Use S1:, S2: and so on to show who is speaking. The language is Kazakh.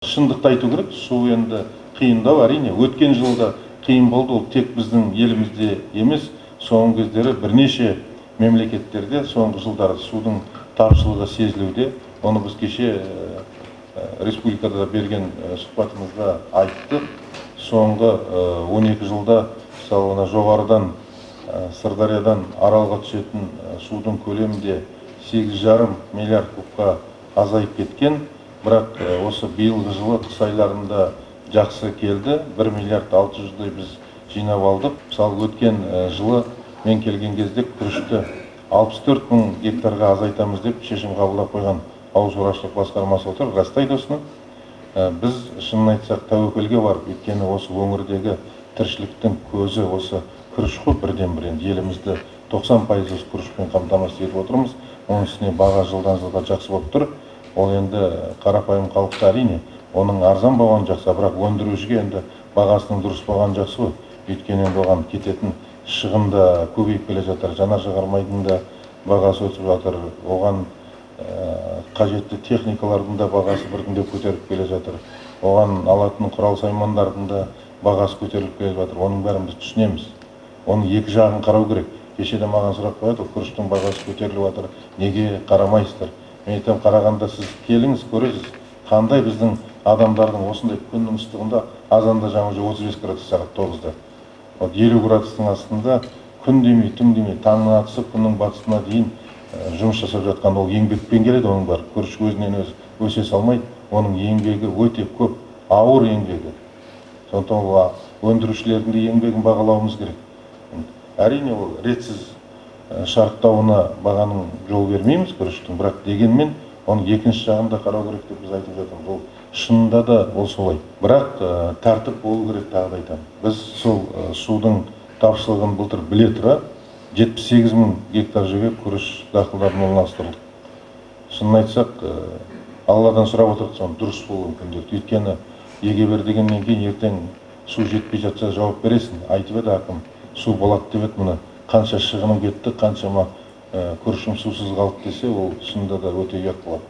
S1: Шындықты айту керек, су енді қиындау, әрине. Өткен жылда қиын болды, ол тек біздің елімізде емес, соңғы кездері бірнеше мемлекеттерде соңғы жылдары судың тапшылығы сезілуде. Оны біз кеше республикада берген сұхбатымызда айттық. Соңғы 12 жылда мысалы жоғарыдан Сырдариядан Аралға түсетін судың көлемі де 8,5 миллиард кубқа азайып кеткен. Бірақ осы биылғы жылы қыс айларында жақсы келді. 1 миллиард 600-дай біз жинап алдық. Мысалы өткен жылы мен келген кезде күрішті 64 мың гектарға азайтамыз деп шешім қабылдап қойған ауыл шаруашылық басқармасы отыр, растайды осыны. Біз шынын айтсақ тәуекелге барып, өйткені осы өңірдегі тіршіліктің көзі осы күріш қой, бірден бір енді елімізді 90% күрішпен қамтамасыз етіп отырмыз. Оның үстіне баға жылдан жылға жақсы болып тұр. Ол енді қарапайым халықта әрине оның арзан болған жақсы, бірақ өндірушіге енді бағасының дұрыс болған жақсы ғой. Өйткені енді оған кететін шығын да көбейіп келе жатыр, жанар-жағармайдың да бағасы өсіп жатыр, оған қажетті техникалардың да бағасы біртіндеп көтеріліп келе жатыр, оған алатын құрал-саймандардың да бағасы көтеріліп келе жатыр. Оның бәрін біз түсінеміз. Оның екі жағын қарау керек. Кеше де маған сұрақ қояды, күріштің бағасы көтеріліп жатыр, неге қарамайсыздар? Мен айтам, қарағанда сіз келіңіз, көресіз, қандай біздің адамдардың осындай күннің ыстығында азанда жаңағы 35 градус сағат 9-да. 50 градустың астында күн демей, түн демей, таңның атысы күннің батысына дейін жұмыс жасап жатқан, ол еңбекпен келеді, оның бар. Күріш өзінен өзі өсе салмайды, оның еңбегі өте көп, ауыр еңбегі. Сондықтан өндірушілердің де еңбегін бағалауымыз керек. Әрине ол ретсіз шарықтауына бағаның жол бермейміз күріштің, бірақ дегенмен оның екінші жағында қарау керек деп біз айтып жатырмыз. Ол шынында да ол солай. Бірақ тәртіп болу керек, тағы да айтамын. Біз сол судың тапшылығын былтыр біле тұра 78 мың гектар жерге күріш дақылдарын орналастырдық. Шынын айтсақ, Алладан сұрап отырдық, соны дұрыс болуы мүмкін деп. Өйткені еге бер дегеннен кейін ертең су жетпей жатса жауап бересің. Айтып еді әкім, су болады деп еді, мына қанша шығыным кетті, қаншама күрішім сусыз қалды десе, ол шынында да өте ұят болады.